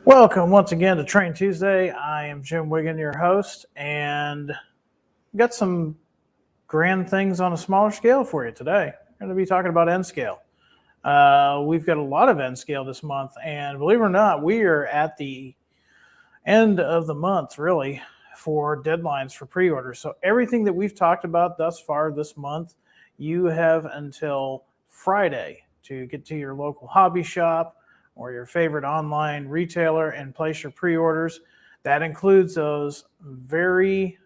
Welcome once again to Train Tuesday. I am Jim Wiggin, your host, and got some grand things on a smaller scale for you today. We're going to be talking about N scale. We've got a lot of N scale this month, and believe it or not, we are at the end of the month, really, for deadlines for pre-orders. So everything that we've talked about thus far this month, you have until Friday to get to your local hobby shop or your favorite online retailer and place your pre-orders. That includes those very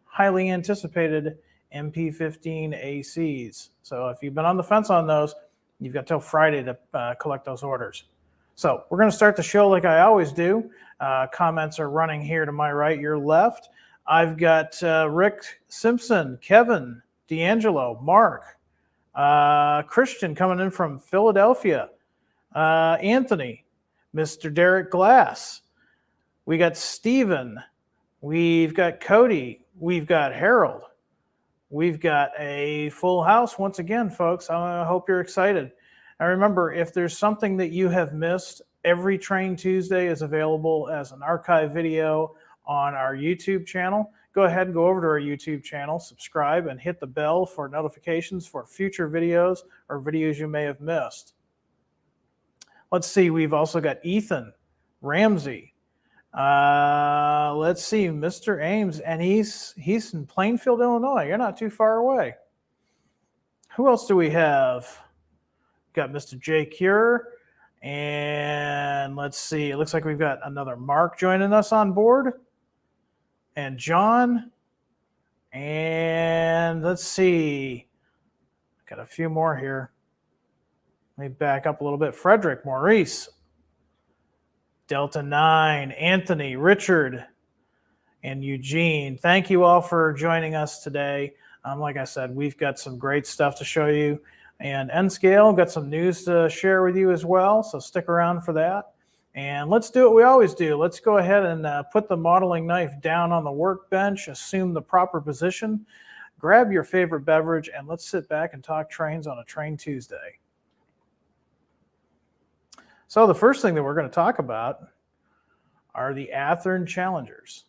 highly anticipated MP15 ACs. So if you've been on the fence on those, you've got till Friday to collect those orders. So we're going to start the show like I always do. Comments are running here to my right, your left. I've got Rick Simpson, Kevin, D'Angelo, Mark, Christian coming in from Philadelphia, Anthony, Mr. Derek Glass. We got Steven. We've got Cody. We've got Harold. We've got a full house once again, folks. I hope you're excited. And remember, if there's something that you have missed, every Train Tuesday is available as an archive video on our YouTube channel. Go ahead and go over to our YouTube channel, subscribe, and hit the bell for notifications for future videos or videos you may have missed. Let's see, we've also got Ethan, Ramsey. Let's see, Mr. Ames, and he's in Plainfield, Illinois. You're not too far away. Who else do we have? Got Mr. J. Cure, and let's see, it looks like we've got another Mark joining us on board, and John, and let's see, got a few more here. Let me back up a little bit. Frederick, Maurice, Delta 9, Anthony, Richard, and Eugene. Thank you all for joining us today. Like I said, we've got some great stuff to show you. And N scale, got some news to share with you as well, so stick around for that. And let's do what we always do. Let's go ahead and put the modeling knife down on the workbench, assume the proper position, grab your favorite beverage, and let's sit back and talk trains on a Train Tuesday. So the first thing that we're going to talk about are the Athern Challengers.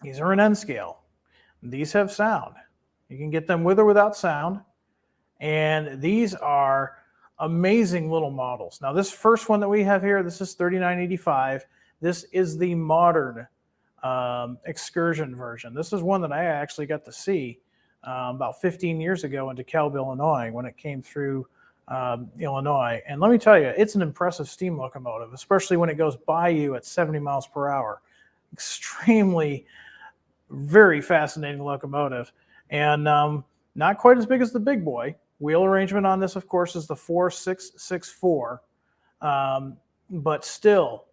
These are an N scale. These have sound. You can get them with or without sound. And these are amazing little models. Now this first one that we have here, this is 3985. This is the modern excursion version. This is one that I actually got to see about 15 years ago in DeKalb, Illinois, when it came through Illinois. And let me tell you, it's an impressive steam locomotive, especially when it goes by you at 70 miles per hour. Extremely, very fascinating locomotive. And not quite as big as the big boy. Wheel arrangement on this, of course, is the 4664, but still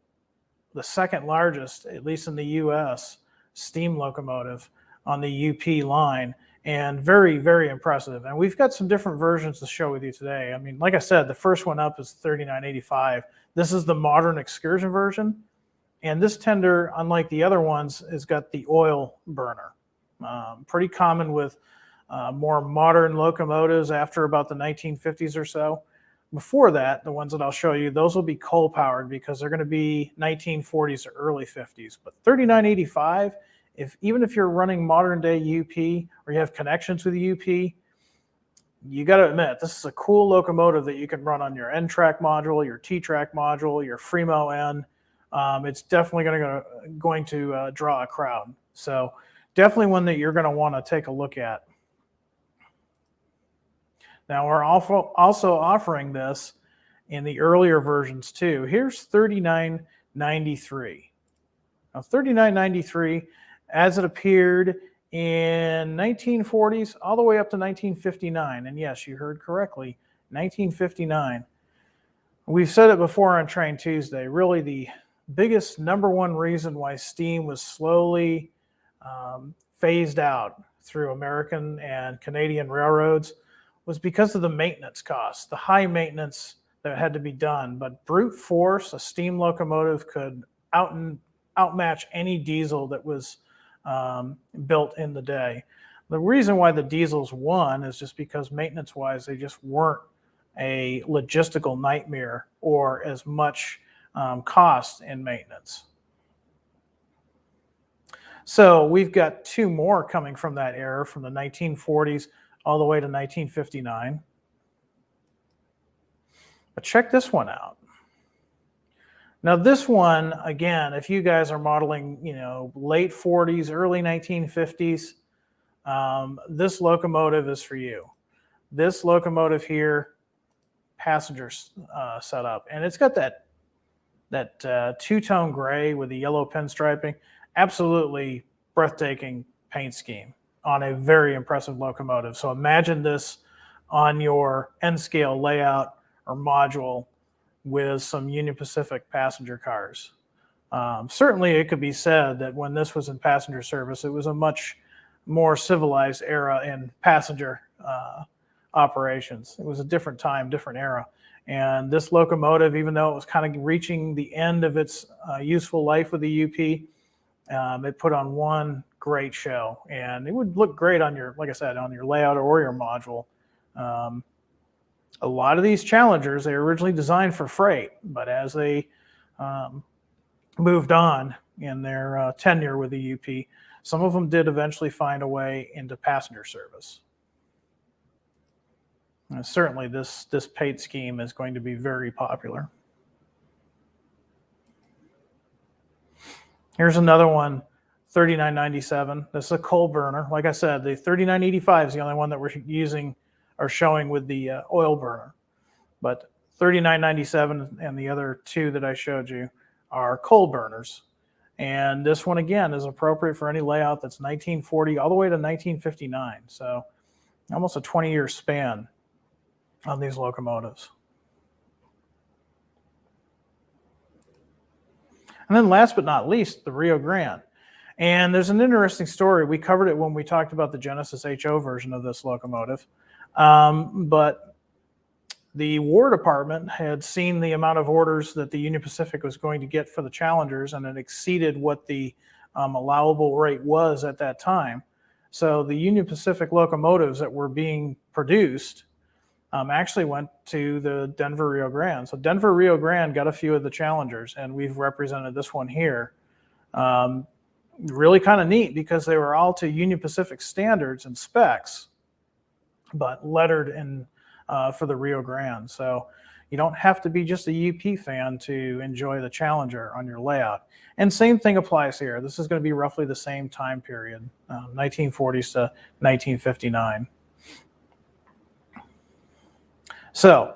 the second largest, at least in the U.S., steam locomotive on the UP line, and very, very impressive. And we've got some different versions to show with you today. I mean, like I said, the first one up is 3985. This is the modern excursion version, and this tender, unlike the other ones, has got the oil burner. Pretty common with more modern locomotives after about the 1950s or so. Before that, the ones that I'll show you, those will be coal powered because they're going to be 1940s or early 50s. But 3985, even if you're running modern day UP or you have connections with the UP, you got to admit, this is a cool locomotive that you can run on your N-track module, your T-track module, your Fremo N. It's definitely going to draw a crowd. So definitely one that you're going to want to take a look at. Now, we're also offering this in the earlier versions too. Here's 3993. Now, 3993, as it appeared in 1940s all the way up to 1959. And yes, you heard correctly, 1959. We've said it before on Train Tuesday. Really, the biggest number one reason why steam was slowly phased out through American and Canadian railroads was because of the maintenance costs, the high maintenance that had to be done. But brute force, a steam locomotive could outmatch any diesel that was built in the day. The reason why the diesels won is just because maintenance-wise, they just weren't a logistical nightmare or as much cost in maintenance. So we've got two more coming from that era, from the 1940s all the way to 1959. But check this one out. Now this one, again, if you guys are modeling, late 40s, early 1950s, this locomotive is for you. This locomotive here, passenger setup, and it's got that two-tone gray with the yellow pinstriping. Absolutely breathtaking paint scheme on a very impressive locomotive. So imagine this on your N-scale layout or module with some Union Pacific passenger cars. Certainly it could be said that when this was in passenger service, it was a much more civilized era in passenger operations. It was a different time, different era. And this locomotive, even though it was kind of reaching the end of its useful life with the UP, it put on one great show. And it would look great on your, like I said, on your layout or your module. A lot of these Challengers, they were originally designed for freight, but as they moved on in their tenure with the UP, some of them did eventually find a way into passenger service. And certainly this paint scheme is going to be very popular. Here's another one, 3997. This is a coal burner. Like I said, the 3985 is the only one that we're using or showing with the oil burner. But 3997 and the other two that I showed you are coal burners. And this one, again, is appropriate for any layout that's 1940 all the way to 1959. So almost a 20-year span on these locomotives. And then last but not least, the Rio Grande. And there's an interesting story. We covered it when we talked about the Genesis HO version of this locomotive. But the War Department had seen the amount of orders that the Union Pacific was going to get for the Challengers, and it exceeded what the allowable rate was at that time. So the Union Pacific locomotives that were being produced actually went to the Denver Rio Grande. So Denver Rio Grande got a few of the Challengers, and we've represented this one here. Really kind of neat because they were all to Union Pacific standards and specs, but lettered in for the Rio Grande. So you don't have to be just a UP fan to enjoy the Challenger on your layout. And same thing applies here. This is going to be roughly the same time period, 1940s to 1959. So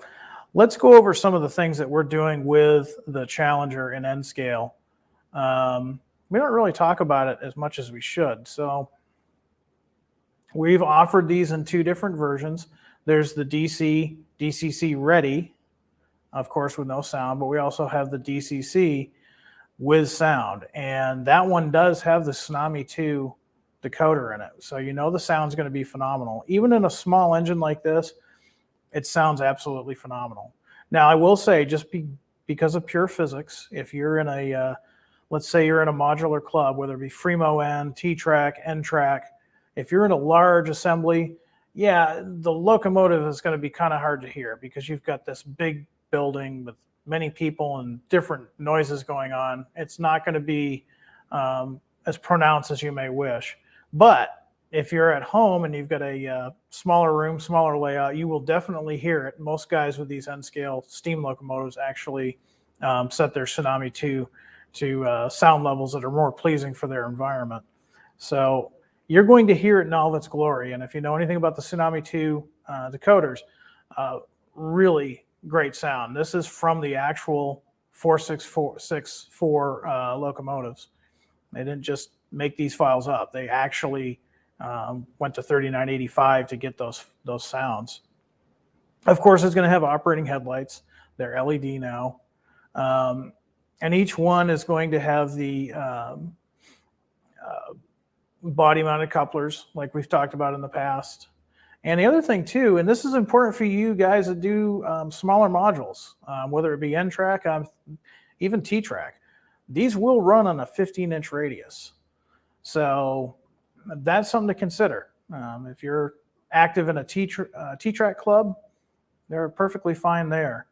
let's go over some of the things that we're doing with the Challenger in N-scale. We don't really talk about it as much as we should. So we've offered these in two different versions. There's the DCC Ready, of course, with no sound, but we also have the DCC with sound. And that one does have the Tsunami 2 decoder in it. So you know the sound's going to be phenomenal. Even in a small engine like this, it sounds absolutely phenomenal. Now, I will say, just because of pure physics, if you're in a, let's say you're in a modular club, whether it be Fremo N, T-Track, N-Track, if you're in a large assembly, yeah, the locomotive is going to be kind of hard to hear because you've got this big building with many people and different noises going on. It's not going to be as pronounced as you may wish. But if you're at home and you've got a smaller room, smaller layout, you will definitely hear it. Most guys with these N-scale steam locomotives actually set their Tsunami 2 to sound levels that are more pleasing for their environment. So you're going to hear it in all of its glory. And if you know anything about the Tsunami 2 decoders, really great sound. This is from the actual 4664 locomotives. They didn't just make these files up. They actually went to 3985 to get those sounds. Of course, it's going to have operating headlights. They're LED now. And each one is going to have the body-mounted couplers like we've talked about in the past. And the other thing too, and this is important for you guys that do smaller modules, whether it be N-Track, even T-Track, these will run on a 15-inch radius. So that's something to consider. If you're active in a T-Track club, they're perfectly fine there.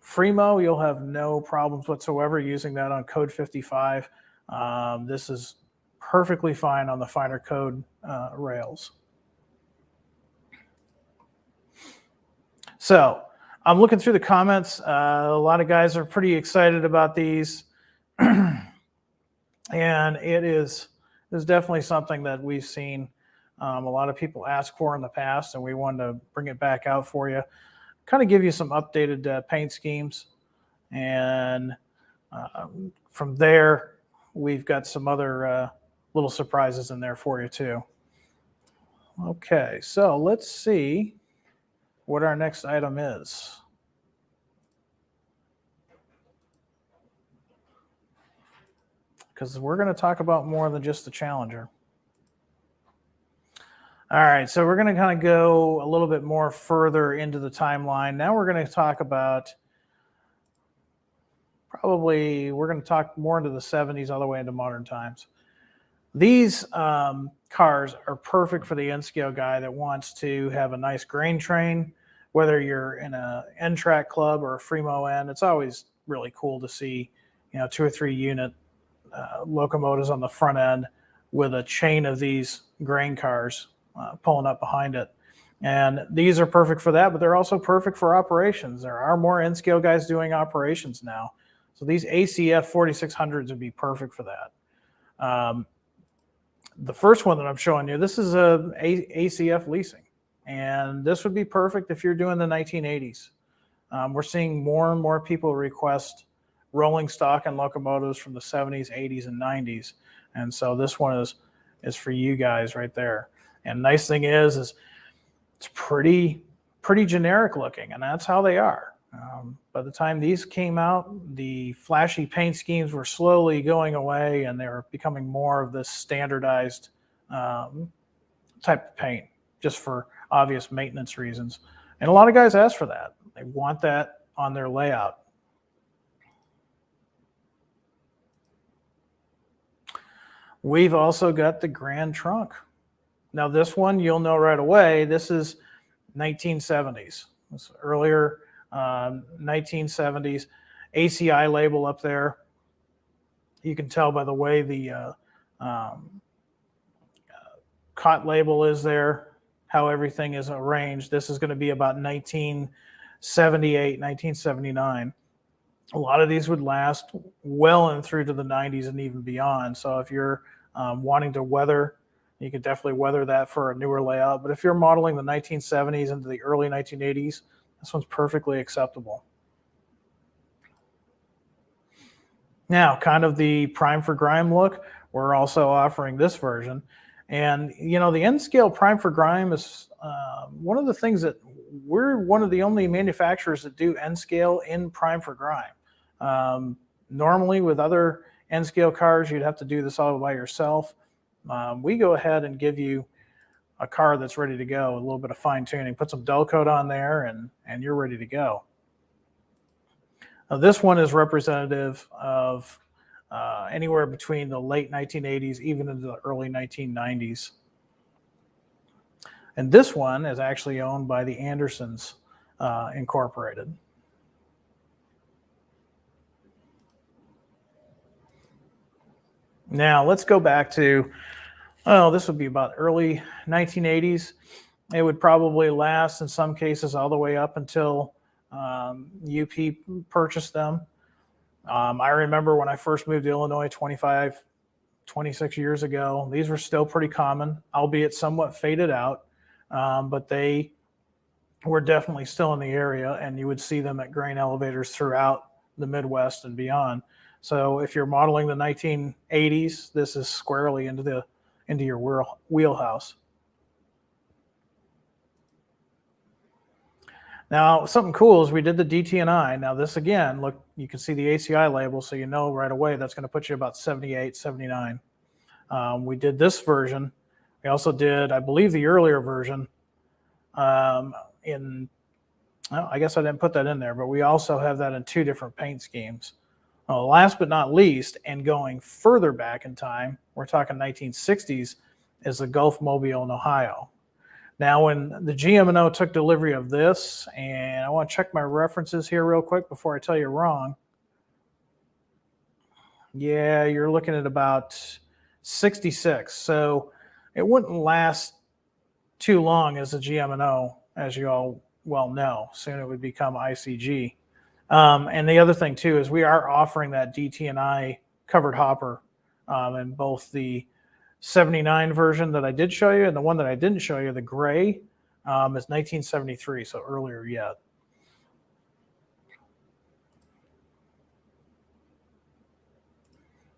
Fremo, you'll have no problems whatsoever using that on code 55. This is perfectly fine on the finer code rails. So I'm looking through the comments. A lot of guys are pretty excited about these. And it is definitely something that we've seen a lot of people ask for in the past, and we wanted to bring it back out for you. Kind of give you some updated paint schemes. And from there, we've got some other little surprises in there for you too. Okay, so let's see what our next item is. Because we're going to talk about more than just the Challenger. All right, so we're going to kind of go a little bit more further into the timeline. Now we're going to talk about we're going to talk more into the 70s all the way into modern times. These cars are perfect for the N-scale guy that wants to have a nice grain train, whether you're in a N-track club or a Fremo N. It's always really cool to see, 2 or 3 unit locomotives on the front end with a chain of these grain cars pulling up behind it. And these are perfect for that, but they're also perfect for operations. There are more N-scale guys doing operations now. So these ACF 4600s would be perfect for that. The first one that I'm showing you, this is a ACF leasing. And this would be perfect if you're doing the 1980s. We're seeing more and more people request rolling stock and locomotives from the 70s, 80s, and 90s. And so this one is for you guys right there. And nice thing is it's pretty generic looking, and that's how they are. By the time these came out, the flashy paint schemes were slowly going away, and they were becoming more of this standardized type of paint, just for obvious maintenance reasons. And a lot of guys ask for that. They want that on their layout. We've also got the Grand Trunk. Now this one, you'll know right away, this is 1970s. This earlier 1970s ACI label up there. You can tell by the way the COT label is there, how everything is arranged. This is going to be about 1978, 1979. A lot of these would last well and through to the 90s and even beyond. So if you're wanting to weather, you can definitely weather that for a newer layout. But if you're modeling the 1970s into the early 1980s, this one's perfectly acceptable. Now, kind of the prime for grime look, we're also offering this version. And, the N-scale prime for grime is one of the things that we're one of the only manufacturers that do N-scale in prime for grime. Normally with other N-scale cars, you'd have to do this all by yourself. We go ahead and give you a car that's ready to go, a little bit of fine tuning, put some dull coat on there, and you're ready to go. Now, this one is representative of anywhere between the late 1980s, even into the early 1990s. And this one is actually owned by the Andersons Incorporated. Now, let's go back to, this would be about early 1980s. It would probably last in some cases all the way up until UP purchased them. I remember when I first moved to Illinois 26 years ago, these were still pretty common, albeit somewhat faded out, but they were definitely still in the area, and you would see them at grain elevators throughout the Midwest and beyond. So if you're modeling the 1980s, this is squarely into your wheelhouse. Now, something cool is we did the DT&I. Now this again, look, you can see the ACI label, so you know right away that's going to put you about 78, 79. We did this version. We also did, I believe, the earlier version I guess I didn't put that in there, but we also have that in 2 different paint schemes. Last but not least, and going further back in time, we're talking 1960s, is the Gulf Mobile in Ohio. Now, when the GM&O took delivery of this, and I want to check my references here real quick before I tell you wrong. Yeah, you're looking at about 66. So it wouldn't last too long as a GM&O, as you all well know. Soon it would become ICG. And the other thing too is we are offering that DT&I covered hopper in both the 79 version that I did show you and the one that I didn't show you, the gray, is 1973, so earlier yet.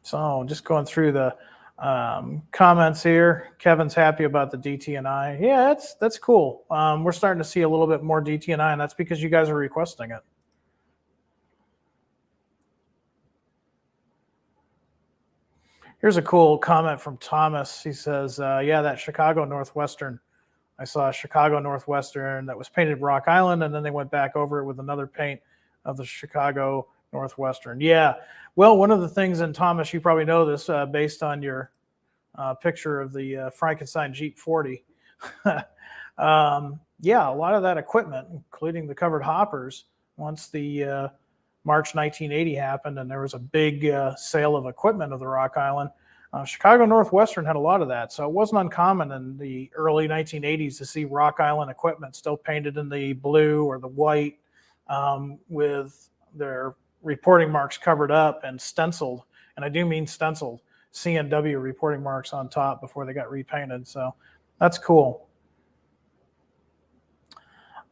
So just going through the comments here. Kevin's happy about the DT&I. Yeah, that's cool. We're starting to see a little bit more DT&I, and that's because you guys are requesting it. Here's a cool comment from Thomas. He says, yeah, that Chicago Northwestern. I saw a Chicago Northwestern that was painted Rock Island, and then they went back over it with another paint of the Chicago Northwestern. Yeah. Well, one of the things, and Thomas, you probably know this based on your picture of the Frankenstein Jeep 40. Yeah, a lot of that equipment, including the covered hoppers, once the March 1980 happened and there was a big sale of equipment of the Rock Island, Chicago Northwestern had a lot of that. So it wasn't uncommon in the early 1980s to see Rock Island equipment still painted in the blue or the white with their reporting marks covered up and stenciled. And I do mean stenciled, CNW reporting marks on top before they got repainted. So that's cool.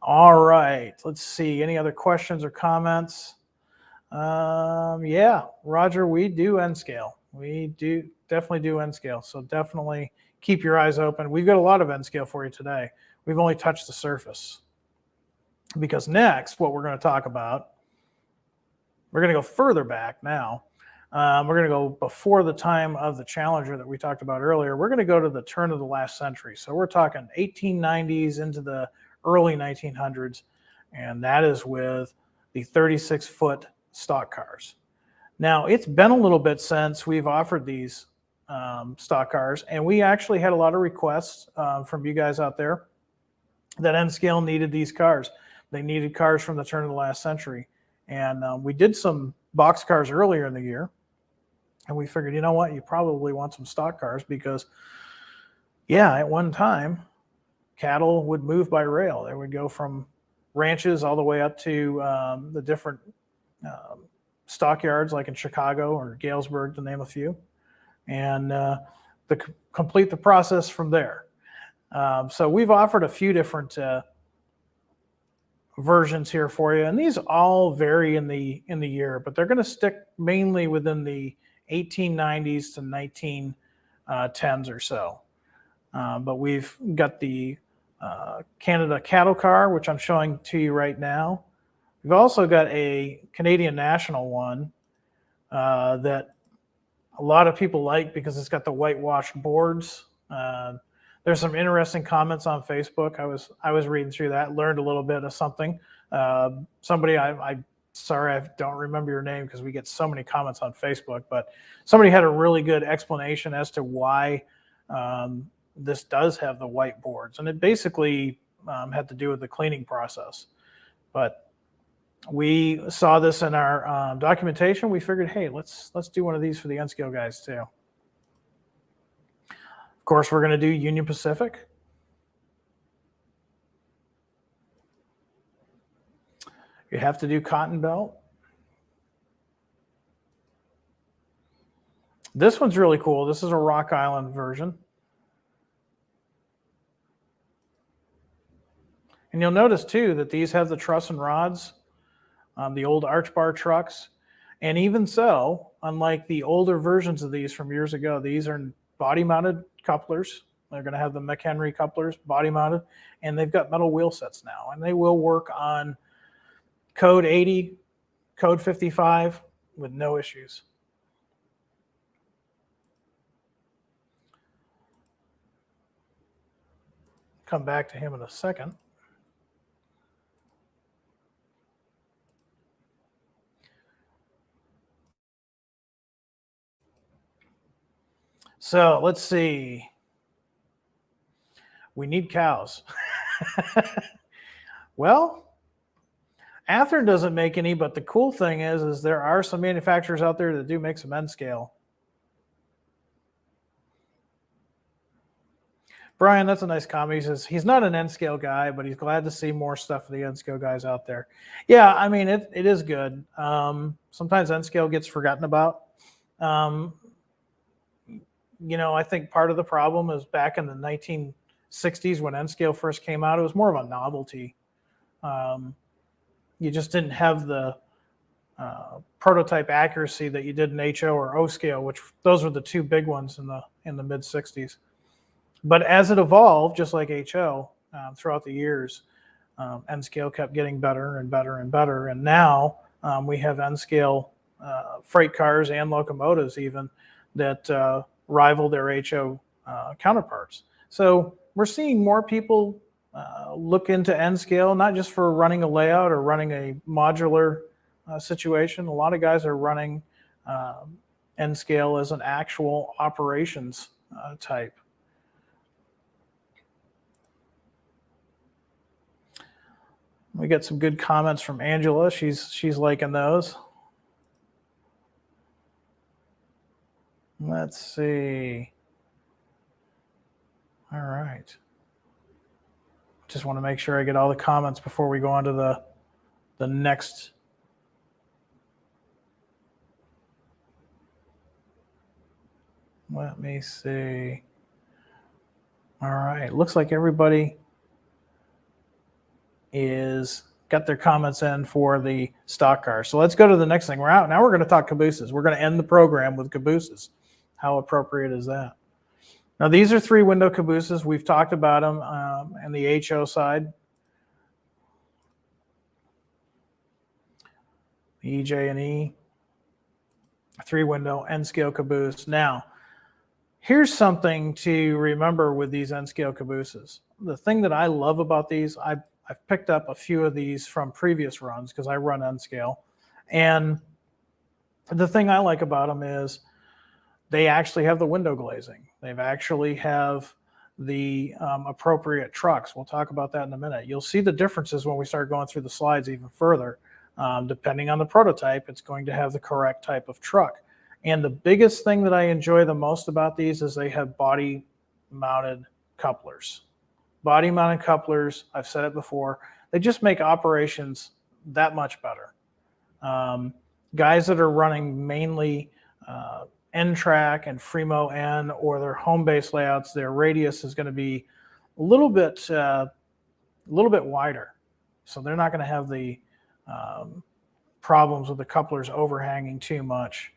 All right, let's see. Any other questions or comments? Yeah, Roger, we do N scale. We definitely do N scale. So definitely keep your eyes open. We've got a lot of N scale for you today. We've only touched the surface. Because next, what we're going to talk about, we're going to go further back now. We're going to go before the time of the Challenger that we talked about earlier. We're going to go to the turn of the last century. So we're talking 1890s into the early 1900s, and that is with the 36-foot stock cars. Now, it's been a little bit since we've offered these stock cars, and we actually had a lot of requests from you guys out there that N scale needed these cars. They needed cars from the turn of the last century. And we did some box cars earlier in the year. And we figured, you know what, you probably want some stock cars because, yeah, at one time, cattle would move by rail. They would go from ranches all the way up to the different stockyards like in Chicago or Galesburg, to name a few, and complete the process from there. So we've offered a few different versions here for you, and these all vary in the year, but they're going to stick mainly within the 1890s to 1910s or so. But we've got the Canada cattle car, which I'm showing to you right now. We've also got a Canadian National one that a lot of people like because it's got the whitewashed boards. There's some interesting comments on Facebook. I was reading through that, learned a little bit of something. Somebody, sorry, I don't remember your name because we get so many comments on Facebook, but somebody had a really good explanation as to why this does have the white boards, and it basically had to do with the cleaning process. But we saw this in our documentation. We figured, hey, let's do one of these for the N-scale guys too. Of course, we're going to do Union Pacific. You have to do Cotton Belt. This one's really cool. This is a Rock Island version. And you'll notice too that these have the truss and rods, the old arch bar trucks. And even so, unlike the older versions of these from years ago, these are body mounted couplers. They're going to have the McHenry couplers, body mounted, and they've got metal wheel sets now. And they will work on code 80, code 55 with no issues. Come back to him in a second. So let's see. We need cows. Well, Athearn doesn't make any, but the cool thing is there are some manufacturers out there that do make some N scale. Brian, that's a nice comment. He says he's not an N scale guy, but he's glad to see more stuff for the N scale guys out there. Yeah, I mean, it is good. Sometimes N scale gets forgotten about. You know, I think part of the problem is back in the 1960s when N scale first came out, it was more of a novelty. You just didn't have the prototype accuracy that you did in HO or O scale, which those were the two big ones in the mid 60s. But as it evolved, just like HO, throughout the years, N scale kept getting better and better and better. And now we have N scale freight cars and locomotives even that rival their HO counterparts. So we're seeing more people look into N scale, not just for running a layout or running a modular situation. A lot of guys are running N scale as an actual operations type. We got some good comments from Angela. She's liking those. Let's see. All right. Just want to make sure I get all the comments before we go on to the next. Let me see. All right. Looks like everybody is got their comments in for the stock car. So let's go to the next thing. We're out. Now we're going to talk cabooses. We're going to end the program with cabooses. How appropriate is that? Now, these are 3-window cabooses. We've talked about them on the HO side. The EJ and E, 3-window N-scale caboose. Now, here's something to remember with these N-scale cabooses. The thing that I love about these, I've picked up a few of these from previous runs because I run N-scale. And the thing I like about them is they actually have the window glazing. They actually have the appropriate trucks. We'll talk about that in a minute. You'll see the differences when we start going through the slides even further. Depending on the prototype, it's going to have the correct type of truck. And the biggest thing that I enjoy the most about these is they have body-mounted couplers. Body-mounted couplers, I've said it before, they just make operations that much better. Guys that are running mainly N-track and Fremo N or their home-based layouts, their radius is going to be a little bit wider. So they're not going to have the problems with the couplers overhanging too much.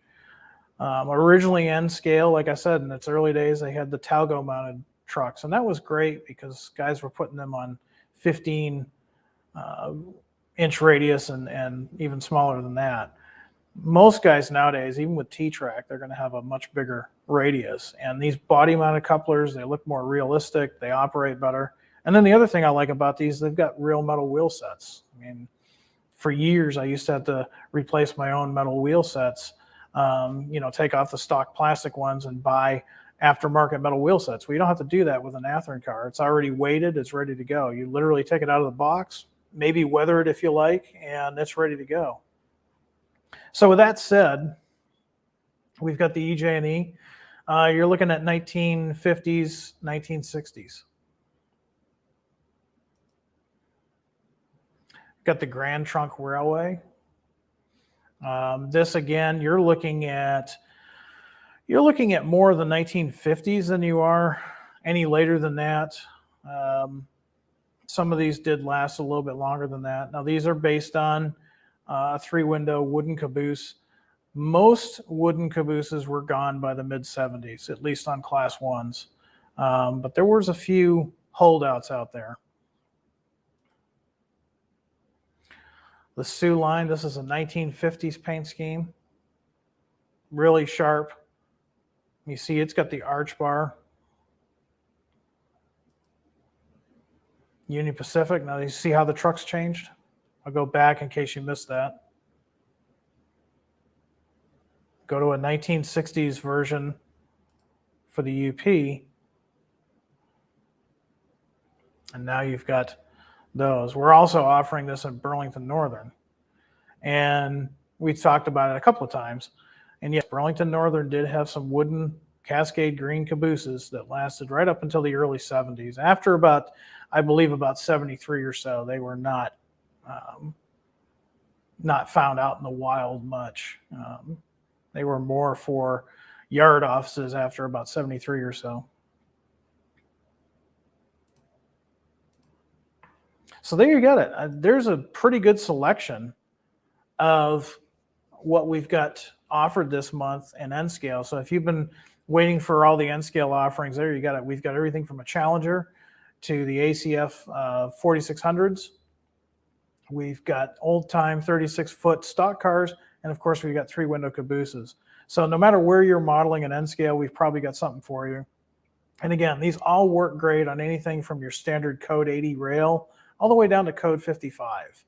Originally N-scale, like I said, in its early days, they had the Talgo-mounted trucks, and that was great because guys were putting them on 15 inch radius and even smaller than that. Most guys nowadays, even with T-track, they're going to have a much bigger radius. And these body-mounted couplers, they look more realistic, they operate better. And then the other thing I like about these, they've got real metal wheel sets. I mean, for years I used to have to replace my own metal wheel sets, take off the stock plastic ones and buy aftermarket metal wheel sets. Well, you don't have to do that with an Athearn car. It's already weighted, it's ready to go. You literally take it out of the box, maybe weather it if you like, and it's ready to go. So with that said, we've got the EJ and E. You're looking at 1950s, 1960s. Got the Grand Trunk Railway. This again, you're looking at more of the 1950s than you are any later than that. Some of these did last a little bit longer than that. Now these are based on a 3-window wooden caboose. Most wooden cabooses were gone by the mid-70s, at least on Class 1s. But there was a few holdouts out there. The Sioux line, this is a 1950s paint scheme. Really sharp. You see it's got the arch bar. Union Pacific, now you see how the truck's changed? I'll go back in case you missed that. Go to a 1960s version for the UP. And now you've got those. We're also offering this at Burlington Northern. And we talked about it a couple of times. And yes, Burlington Northern did have some wooden Cascade green cabooses that lasted right up until the early 70s. After about, I believe, about 73 or so, they were not found out in the wild much. They were more for yard offices after about 73 or so. So there you got it. There's a pretty good selection of what we've got offered this month in N scale. So if you've been waiting for all the N scale offerings, there you got it. We've got everything from a Challenger to the ACF 4600s. We've got old time 36-foot stock cars, and of course we've got 3-window cabooses. So no matter where you're modeling an N scale, we've probably got something for you. And again, these all work great on anything from your standard code 80 rail all the way down to code 55.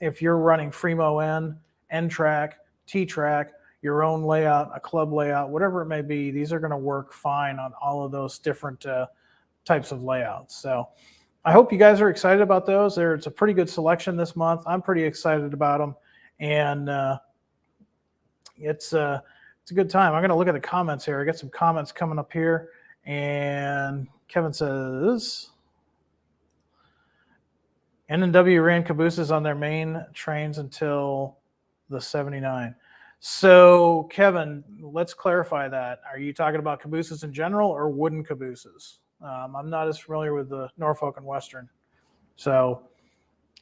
If you're running Fremo N, N-Track, T-Track, your own layout, a club layout, whatever it may be, these are going to work fine on all of those different types of layouts. So I hope you guys are excited about those. It's a pretty good selection this month. I'm pretty excited about them, and it's a good time. I'm going to look at the comments here. I got some comments coming up here, and Kevin says, N&W ran cabooses on their main trains until the 79. So, Kevin, let's clarify that. Are you talking about cabooses in general or wooden cabooses? I'm not as familiar with the Norfolk and Western. So,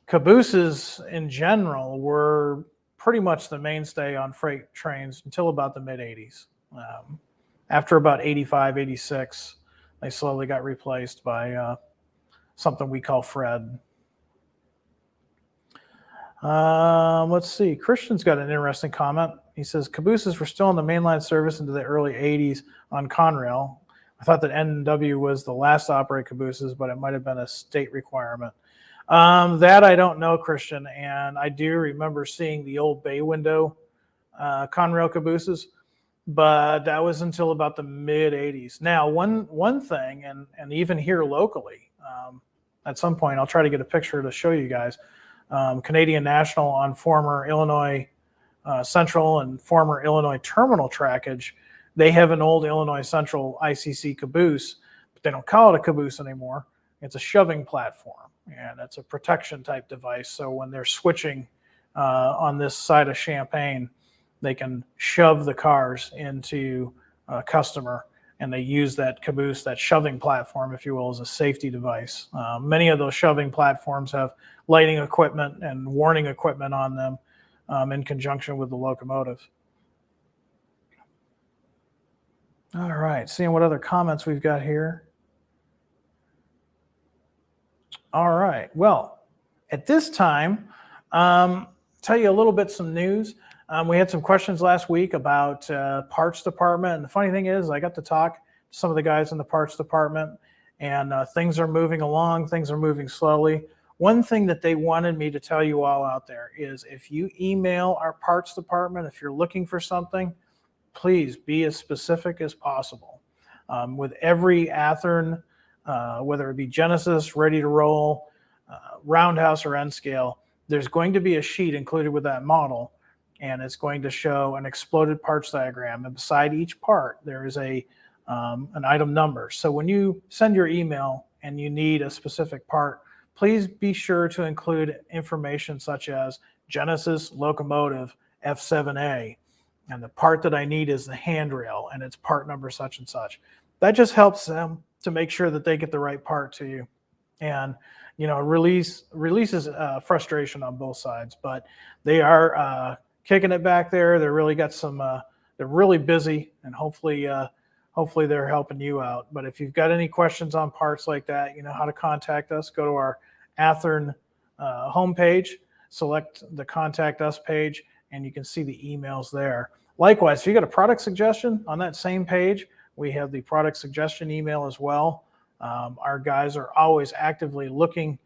cabooses in general were pretty much the mainstay on freight trains until about the mid-80s. After about 85, 86, they slowly got replaced by something we call Fred. Let's see. Christian's got an interesting comment. He says, cabooses were still in the mainline service into the early 80s on Conrail. I thought that N&W was the last to operate cabooses, but it might have been a state requirement. That I don't know, Christian, and I do remember seeing the old bay window Conrail cabooses, but that was until about the mid-80s. Now, one thing, and even here locally, at some point I'll try to get a picture to show you guys, Canadian National on former Illinois Central and former Illinois Terminal trackage, they have an old Illinois Central ICC caboose, but they don't call it a caboose anymore. It's a shoving platform, and it's a protection type device. So when they're switching on this side of Champaign, they can shove the cars into a customer, and they use that caboose, that shoving platform, if you will, as a safety device. Many of those shoving platforms have lighting equipment and warning equipment on them in conjunction with the locomotive. All right, seeing what other comments we've got here. All right, well, at this time, tell you a little bit some news. We had some questions last week about parts department, and the funny thing is I got to talk to some of the guys in the parts department, and things are moving along, things are moving slowly. One thing that they wanted me to tell you all out there is if you email our parts department, if you're looking for something, please be as specific as possible. With every Athern, whether it be Genesis, Ready to Roll, Roundhouse, or N scale, there's going to be a sheet included with that model, and it's going to show an exploded parts diagram. And beside each part, there is an item number. So when you send your email and you need a specific part, please be sure to include information such as Genesis locomotive F7A, and the part that I need is the handrail, and it's part number such and such. That just helps them to make sure that they get the right part to you. And, you know, releases frustration on both sides, but they are kicking it back there. They really got some, they're really busy, and hopefully they're helping you out. But if you've got any questions on parts like that, you know how to contact us. Go to our Athern homepage, select the Contact Us page, and you can see the emails there. Likewise, if you got a product suggestion on that same page, we have the product suggestion email as well. Our guys are always actively looking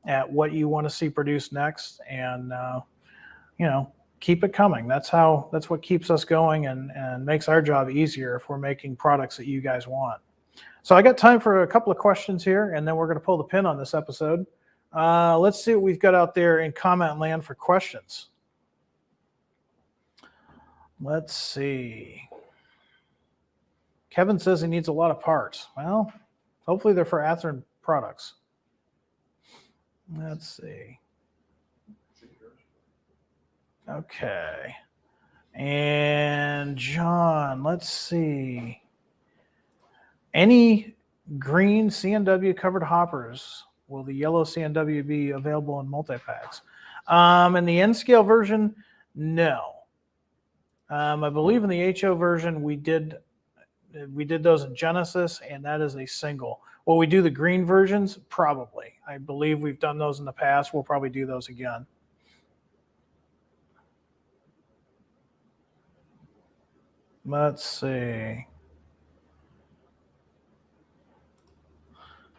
at what you want to see produced next, and you know, keep it coming. That's what keeps us going and makes our job easier if we're making products that you guys want. So I got time for a couple of questions here, and then we're going to pull the pin on this episode. Let's see what we've got out there in comment land for questions. Let's see. Kevin says he needs a lot of parts. Well, hopefully they're for Athern products. Let's see. Okay. And John, let's see. Any green CNW covered hoppers, will the yellow CNW be available in multi-packs? In the N-scale version, no. I believe in the HO version, we did those in Genesis, and that is a single. Will we do the green versions? Probably. I believe we've done those in the past. We'll probably do those again. Let's see.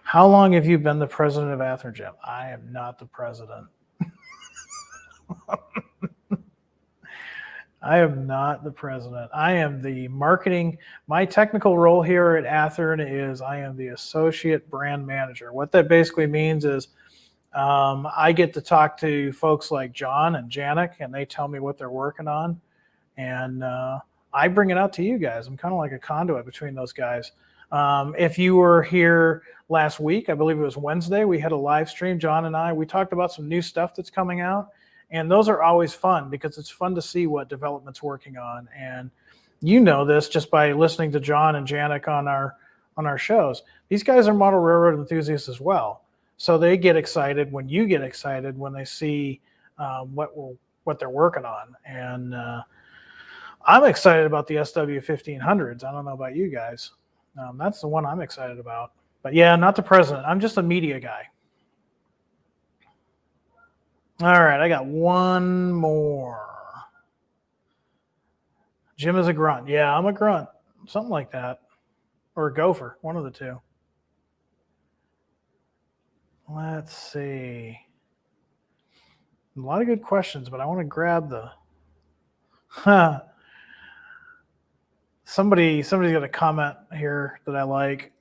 How long have you been the president of Athern, Jim? I am not the president. I am not the president. I am the marketing. My technical role here at Athern is I am the associate brand manager. What that basically means is I get to talk to folks like John and Janik, and they tell me what they're working on. And I bring it out to you guys. I'm kind of like a conduit between those guys. If you were here last week, I believe it was Wednesday, we had a live stream, John and I. We talked about some new stuff that's coming out. And those are always fun because it's fun to see what development's working on. And you know this just by listening to John and Janik on our shows. These guys are model railroad enthusiasts as well. So they get excited when you get excited when they see what they're working on. And I'm excited about the SW1500s. I don't know about you guys. That's the one I'm excited about. But yeah, not the president. I'm just a media guy. All right, I got one more. Jim is a grunt. Yeah, I'm a grunt. Something like that. Or a gopher, one of the two. Let's see. A lot of good questions, but I want to grab the... Somebody's got a comment here that I like.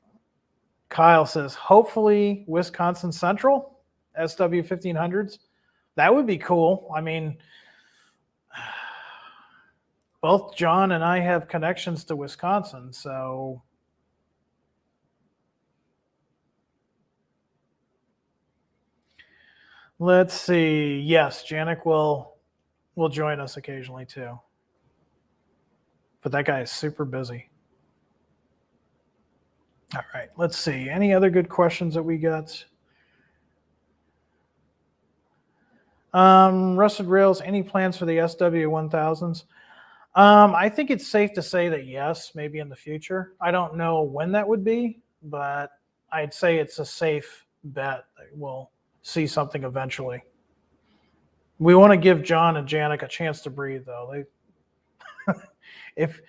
Kyle says, hopefully Wisconsin Central, SW1500s. That would be cool. I mean, both John and I have connections to Wisconsin, so let's see. Yes, Janik will join us occasionally too. But that guy is super busy. All right, let's see. Any other good questions that we got? Rusted rails, any plans for the SW1000s? I think it's safe to say that yes, maybe in the future. I don't know when that would be, but I'd say it's a safe bet that we'll see something eventually. We want to give John and Janik a chance to breathe, though. If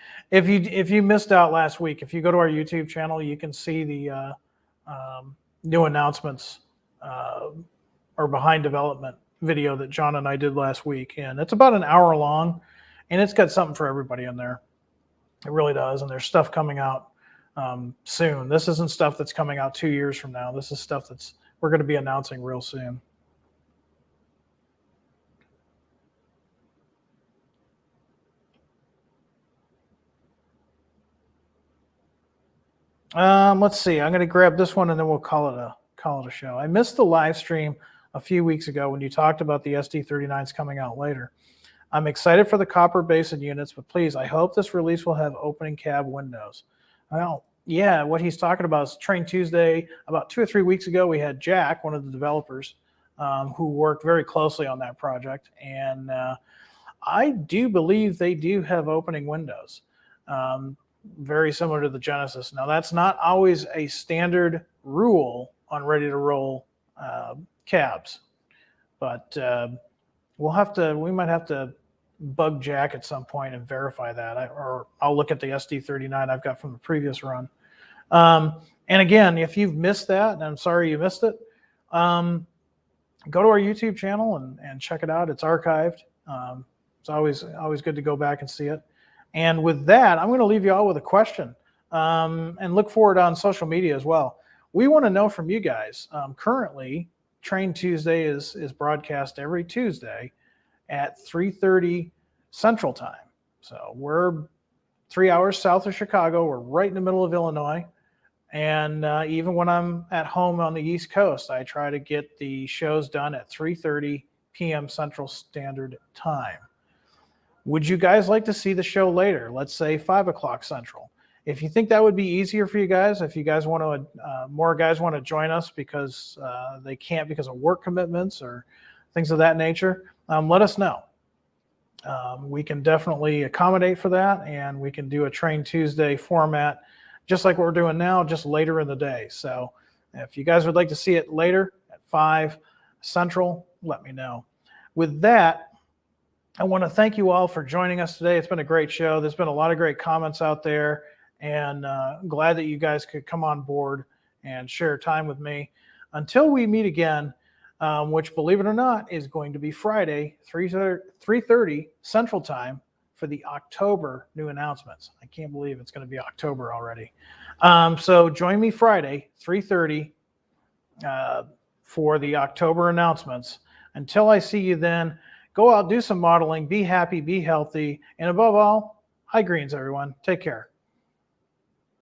you missed out last week, if you go to our YouTube channel, you can see the new announcements or behind development video that John and I did last week. And it's about an hour long, and it's got something for everybody in there. It really does. And there's stuff coming out soon. This isn't stuff that's coming out 2 years from now. This is stuff that's we're going to be announcing real soon. Let's see. I'm going to grab this one and then we'll call it a show. I missed the live stream a few weeks ago when you talked about the SD39s coming out later. I'm excited for the copper basin units, but please, I hope this release will have opening cab windows. Well, yeah, what he's talking about is Train Tuesday. About 2 or 3 weeks ago, we had Jack, one of the developers, who worked very closely on that project. And I do believe they do have opening windows, very similar to the Genesis. Now, that's not always a standard rule on ready-to-roll cabs, but we might have to bug Jack at some point and verify that, or I'll look at the SD39 I've got from the previous run. And again, if you've missed that, and I'm sorry you missed it, go to our YouTube channel and check it out. It's archived. It's always good to go back and see it. And with that, I'm going to leave you all with a question. and look for it on social media as well. We want to know from you guys. Currently, Train Tuesday is broadcast every Tuesday at 3:30 Central Time. So we're 3 hours south of Chicago. We're right in the middle of Illinois. And even when I'm at home on the East Coast, I try to get the shows done at 3:30 p.m. Central Standard Time. Would you guys like to see the show later? Let's say 5 o'clock Central. If you think that would be easier for you guys, if you guys want to, more guys want to join us because they can't because of work commitments or things of that nature, let us know. We can definitely accommodate for that, and we can do a Train Tuesday format just like what we're doing now, just later in the day. So if you guys would like to see it later at 5 Central, let me know. With that, I want to thank you all for joining us today. It's been a great show. There's been a lot of great comments out there, and glad that you guys could come on board and share time with me. Until we meet again, which, believe it or not, is going to be Friday, 3:30 Central Time for the October new announcements. I can't believe it's going to be October already. So join me Friday, 3:30 for the October announcements. Until I see you then, go out, do some modeling, be happy, be healthy, and above all, high greens, everyone. Take care.